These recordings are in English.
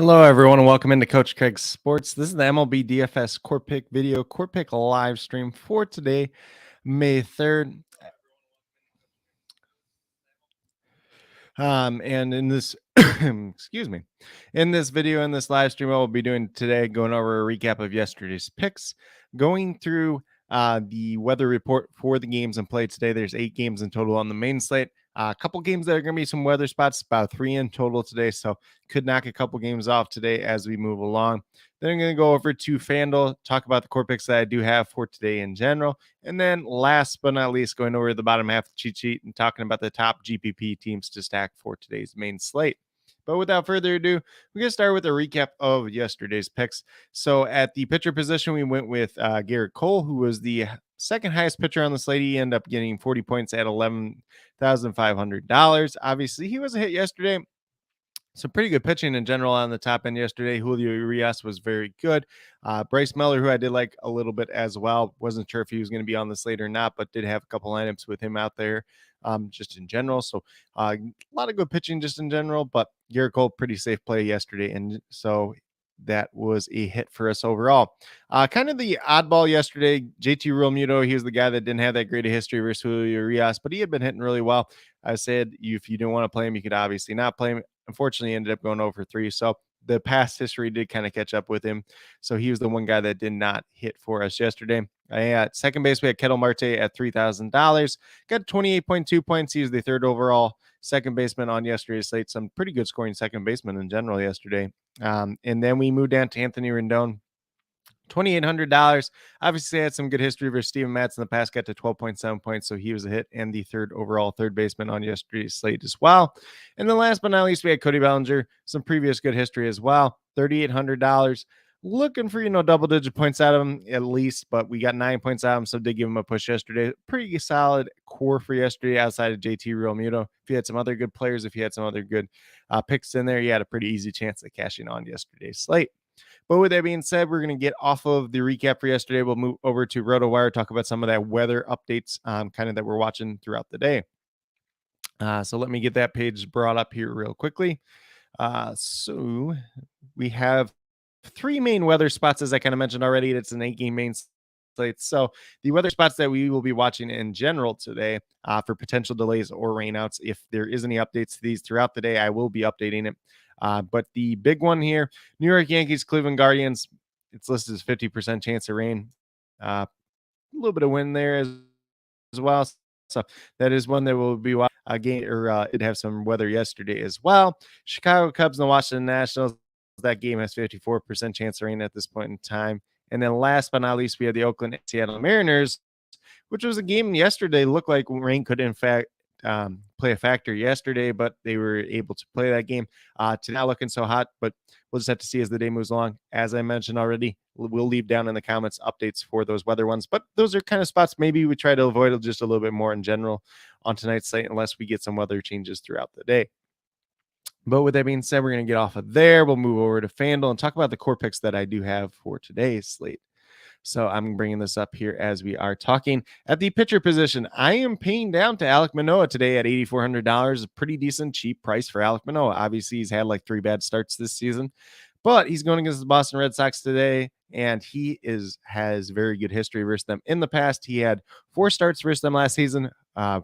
Hello, everyone, and welcome into Coach Craig's Sports. This is the MLB DFS Core Pick video, Core Pick live stream for today, May 3rd. And in this, excuse me, in this video, in this live stream, I will be doing today, going over a recap of yesterday's picks, going through the weather report for the games in play today. There's 8 games in total on the main slate. A couple games that are going to be some weather spots, about 3 in total today. So could knock a couple games off today as we move along. Then I'm going to go over to FanDuel, talk about the core picks that I do have for today in general. And then last but not least, going over the bottom half of the cheat sheet and talking about the top GPP teams to stack for today's main slate. But without further ado, we're going to start with a recap of yesterday's picks. So at the pitcher position, we went with Garrett Cole, who was the second highest pitcher on the slate. He ended up getting 40 points at $11,500. Obviously, he was a hit yesterday. So pretty good pitching in general on the top end yesterday. Julio Urias was very good. Bryce Miller, who I did like a little bit as well. Wasn't sure if he was going to be on the slate or not, but did have a couple lineups with him out there just in general. So a lot of good pitching just in general, but Garrett Cole, pretty safe play yesterday. And so that was a hit for us overall. Kind of the oddball yesterday, JT Realmuto, he was the guy that didn't have that great a history versus Julio Urias, but he had been hitting really well. I said if you didn't want to play him, you could obviously not play him. Unfortunately, ended up going over 3. So the past history did kind of catch up with him. So he was the one guy that did not hit for us yesterday. At second base, we had Ketel Marte at $3,000. Got 28.2 points. He was the third overall second baseman on yesterday's slate. Some pretty good scoring second baseman in general yesterday. And then we moved down to Anthony Rendon. $2,800. Obviously, had some good history versus Steven Matz in the past, got to 12.7 points, so he was a hit and the third overall third baseman on yesterday's slate as well. And then last but not least, we had Cody Bellinger, some previous good history as well, $3,800. Looking for, double-digit points out of him at least, but we got 9 points out of him, so did give him a push yesterday. Pretty solid core for yesterday outside of JT Realmuto. If you had some other good players, if you had some other good picks in there, you had a pretty easy chance at cashing on yesterday's slate. But with that being said, we're going to get off of the recap for yesterday. We'll move over to RotoWire, talk about some of that weather updates kind of that we're watching throughout the day. So let me get that page brought up here real quickly. So we have 3 main weather spots, as I kind of mentioned already. It's an 8-game main slate. So the weather spots that we will be watching in general today for potential delays or rainouts, if there is any updates to these throughout the day, I will be updating it. But the big one here, New York Yankees, Cleveland Guardians, it's listed as 50% chance of rain. A little bit of wind there as well. So that is one that will be a game, or it have some weather yesterday as well. Chicago Cubs and the Washington Nationals, that game has 54% chance of rain at this point in time. And then last but not least, we had the Oakland and Seattle Mariners, which was a game yesterday. Looked like rain could, in fact, play a factor yesterday, but they were able to play that game. Today not looking so hot, but we'll just have to see as the day moves along. As I mentioned already, we'll leave down in the comments updates for those weather ones, but those are kind of spots maybe we try to avoid just a little bit more in general on tonight's slate, unless we get some weather changes throughout the day. But with that being said, we're going to get off of there. We'll move over to FanDuel and talk about the core picks that I do have for today's slate. So I'm bringing this up here as we are talking. At the pitcher position, I am paying down to Alek Manoah today at $8,400. A pretty decent, cheap price for Alek Manoah. Obviously, he's had like 3 bad starts this season, but he's going against the Boston Red Sox today, and he has very good history versus them. In the past, he had 4 starts versus them last season.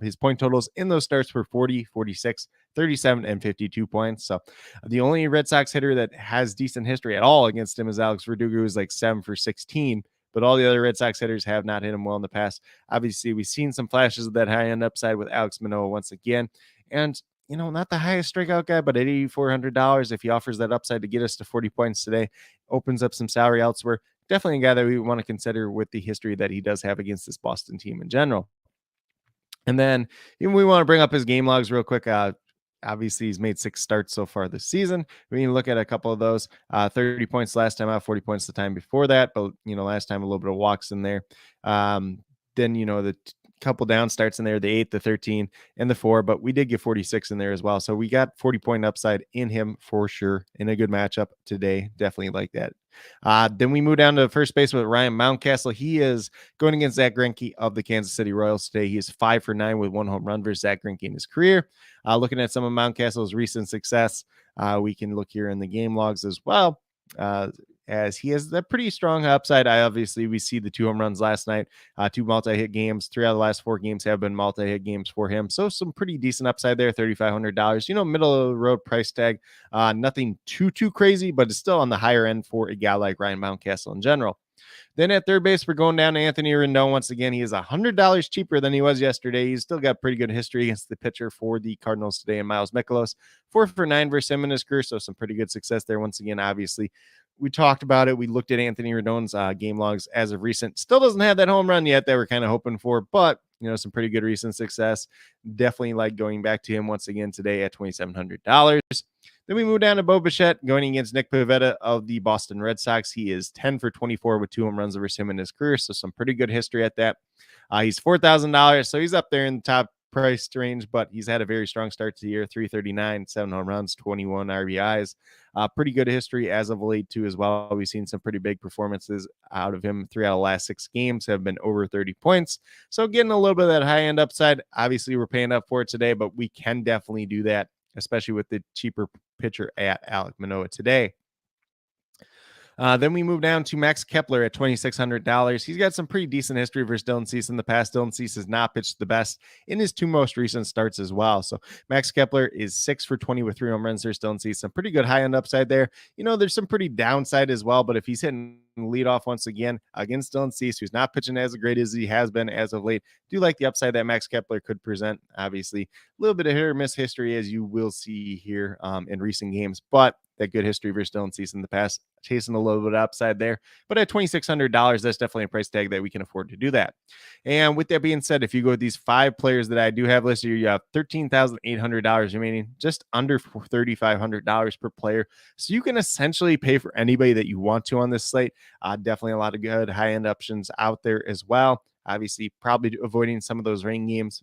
His point totals in those starts were 40, 46, 37, and 52 points. So the only Red Sox hitter that has decent history at all against him is Alex Verdugo, who's like 7 for 16. But all the other Red Sox hitters have not hit him well in the past. Obviously, we've seen some flashes of that high-end upside with Alek Manoah once again. And, not the highest strikeout guy, but at $8,400, if he offers that upside to get us to 40 points today, opens up some salary elsewhere. Definitely a guy that we want to consider with the history that he does have against this Boston team in general. And then we want to bring up his game logs real quick. Obviously, he's made 6 starts so far this season. We can look at a couple of those. 30 points last time out, 40 points the time before that. But, last time a little bit of walks in there. Then, the couple down starts in there, the 8, the 13, and the 4. But we did get 46 in there as well. So we got 40-point upside in him for sure in a good matchup today. Definitely like that. Then we move down to first base with Ryan Mountcastle. He is going against Zach Greinke of the Kansas City Royals today. He is 5 for 9 with 1 home run versus Zach Greinke in his career. Looking at some of Mountcastle's recent success, We can look here in the game logs as well. As he has that pretty strong upside. We see the 2 home runs last night, 2 multi-hit games. 3 out of the last 4 games have been multi-hit games for him. So some pretty decent upside there, $3,500. Middle of the road price tag. Nothing too crazy, but it's still on the higher end for a guy like Ryan Mountcastle in general. Then at third base, we're going down to Anthony Rendon. Once again, he is $100 cheaper than he was yesterday. He's still got pretty good history against the pitcher for the Cardinals today, and Miles Mikolas. 4 for 9 versus him in his career, so some pretty good success there. Once again, obviously, we talked about it. We looked at Anthony Rendon's game logs as of recent. Still doesn't have that home run yet that we're kind of hoping for, but some pretty good recent success. Definitely like going back to him once again today at $2,700. Then we move down to Bo Bichette going against Nick Pivetta of the Boston Red Sox. He is 10 for 24 with 2 home runs versus him in his career, so some pretty good history at that. He's $4,000, so he's up there in the top price range, but he's had a very strong start to the year. 339, 7 home runs, 21 RBIs. Pretty good history as of late too as well. We've seen some pretty big performances out of him. 3 out of the last 6 games have been over 30 points. So getting a little bit of that high end upside. Obviously, we're paying up for it today, but we can definitely do that, especially with the cheaper pitcher at Alek Manoah today. Then we move down to Max Kepler at $2,600. He's got some pretty decent history versus Dylan Cease in the past. Dylan Cease has not pitched the best in his 2 most recent starts as well. So Max Kepler is 6 for 20 with 3 home runs versus Dylan Cease. Some pretty good high end upside there. There's some pretty downside as well, but if he's hitting lead off once again against Dylan Cease, who's not pitching as great as he has been as of late, do like the upside that Max Kepler could present. Obviously, a little bit of hit or miss history, as you will see here in recent games, but that good history versus Dylan Cease in the past, chasing a little bit of upside there. But at $2,600, that's definitely a price tag that we can afford to do that. And with that being said, if you go with these 5 players that I do have listed here, you have $13,800 remaining, just under $3,500 per player. So you can essentially pay for anybody that you want to on this slate. Definitely a lot of good high-end options out there as well. Obviously, probably avoiding some of those rain games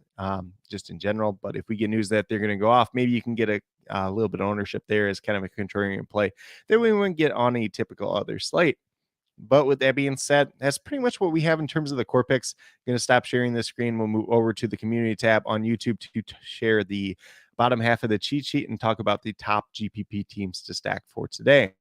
just in general. But if we get news that they're going to go off, maybe you can get a little bit of ownership there as kind of a contrarian play that we wouldn't get on a typical other slate. But with that being said, that's pretty much what we have in terms of the core picks. I'm going to stop sharing the screen. We'll move over to the community tab on YouTube to share the bottom half of the cheat sheet and talk about the top GPP teams to stack for today.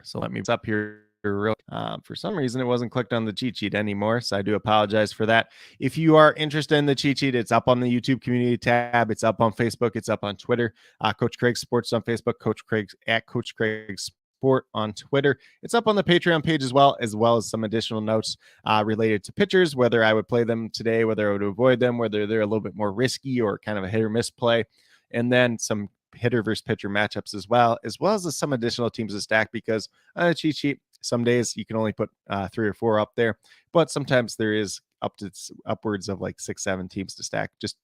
So let me up here. For some reason, it wasn't clicked on the cheat sheet anymore, so I do apologize for that. If you are interested in the cheat sheet, it's up on the YouTube community tab. It's up on Facebook. It's up on Twitter. Coach Craig Sports on Facebook. Coach Craig's at Coach Craig Sport on Twitter. It's up on the Patreon page as well as some additional notes related to pitchers, whether I would play them today, whether I would avoid them, whether they're a little bit more risky or kind of a hit or miss play, and then some hitter versus pitcher matchups as well as some additional teams to stack, because on a cheat sheet, some days you can only put 3 or 4 up there, but sometimes there is upwards of like 6-7 teams to stack, just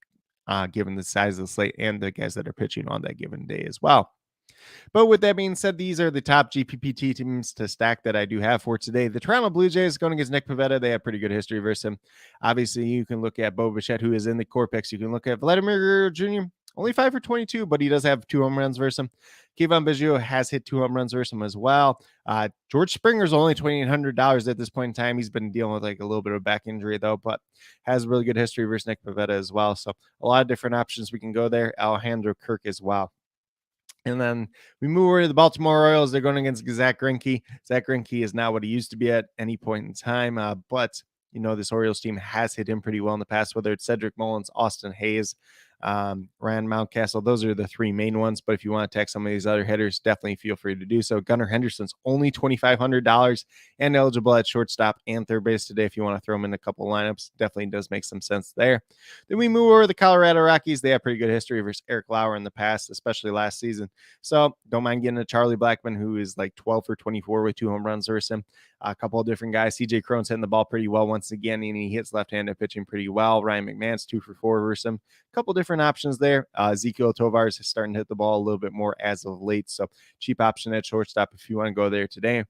given the size of the slate and the guys that are pitching on that given day as well. But with that being said, these are the top GPPT teams to stack that I do have for today. The Toronto Blue Jays going against Nick Pivetta. They have pretty good history versus him. Obviously, you can look at Bo Bichette, who is in the core picks. You can look at Vladimir Guerrero Jr., only 5 for 22, but he does have 2 home runs versus him. Kevon Biggio has hit 2 home runs versus him as well. George Springer's only $2,800 at this point in time. He's been dealing with like a little bit of back injury though, but has really good history versus Nick Pivetta as well. So a lot of different options we can go there. Alejandro Kirk as well. And then we move over to the Baltimore Orioles. They're going against Zach Greinke. Zach Greinke is not what he used to be at any point in time, but this Orioles team has hit him pretty well in the past, whether it's Cedric Mullins, Austin Hayes, Ryan Mountcastle. Those are the 3 main ones, but if you want to attack some of these other hitters, definitely feel free to do so. Gunnar Henderson's only $2,500 and eligible at shortstop and third base today. If you want to throw him in a couple lineups, definitely does make some sense there. Then we move over to the Colorado Rockies. They have pretty good history versus Eric Lauer in the past, especially last season, so don't mind getting a Charlie Blackmon, who is like 12 for 24 with 2 home runs versus him. A couple of different guys. CJ Cron's hitting the ball pretty well once again, and he hits left-handed pitching pretty well. Ryan McMahon's 2 for 4 versus him. A couple different options there. Ezekiel Tovar is starting to hit the ball a little bit more as of late, so cheap option at shortstop if you want to go there today.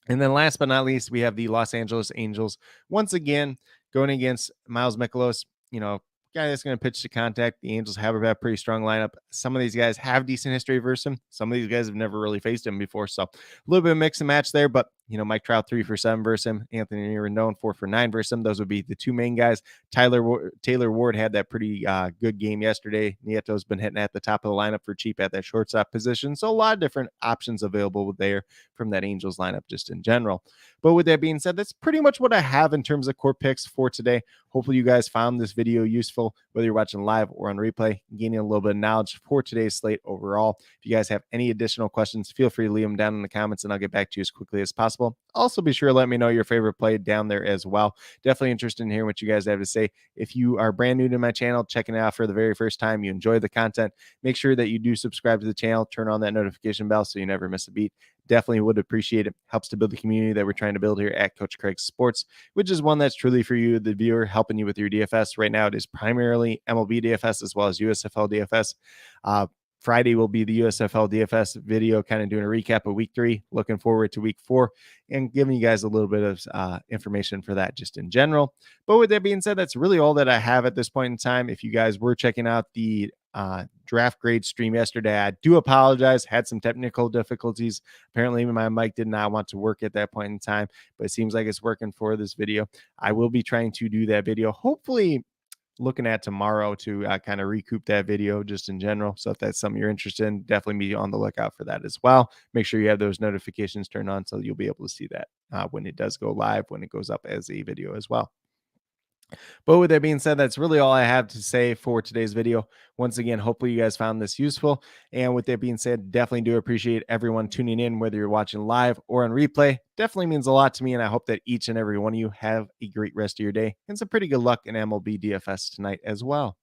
And then last but not least, we have the Los Angeles Angels once again going against Miles Mikolas. Guy that's going to pitch to contact. The Angels have a pretty strong lineup. Some of these guys have decent history versus him. Some of these guys have never really faced him before. So a little bit of mix and match there, but Mike Trout 3 for 7 versus him, Anthony Rendon 4 for 9 versus him. Those would be the two main guys. Taylor Ward had that pretty good game yesterday. Nieto's been hitting at the top of the lineup for cheap at that shortstop position. So a lot of different options available there from that Angels lineup just in general. But with that being said, that's pretty much what I have in terms of core picks for today. Hopefully you guys found this video useful, whether you're watching live or on replay, gaining a little bit of knowledge for today's slate overall. If you guys have any additional questions, feel free to leave them down in the comments and I'll get back to you as quickly as possible. Also, be sure to let me know your favorite play down there as well. Definitely interested in hearing what you guys have to say. If you are brand new to my channel, checking it out for the very first time, you enjoy the content, make sure that you do subscribe to the channel, turn on that notification bell so you never miss a beat. Definitely would appreciate it. Helps to build the community that we're trying to build here at Coach Craig Sports, which is one that's truly for you, the viewer, helping you with your DFS. Right now, it is primarily MLB DFS as well as USFL DFS. Friday will be the USFL DFS video, kind of doing a recap of week 3. Looking forward to week 4 and giving you guys a little bit of information for that just in general. But with that being said, that's really all that I have at this point in time. If you guys were checking out the draft grade stream yesterday, I do apologize. Had some technical difficulties. Apparently my mic did not want to work at that point in time, but it seems like it's working for this video. I will be trying to do that video, hopefully looking at tomorrow to kind of recoup that video just in general. So if that's something you're interested in, definitely be on the lookout for that as well. Make sure you have those notifications turned on so you'll be able to see that when it does go live, when it goes up as a video as well. But with that being said, that's really all I have to say for today's video. Once again, hopefully you guys found this useful. And with that being said, definitely do appreciate everyone tuning in, whether you're watching live or on replay. Definitely means a lot to me. And I hope that each and every one of you have a great rest of your day and some pretty good luck in MLB DFS tonight as well.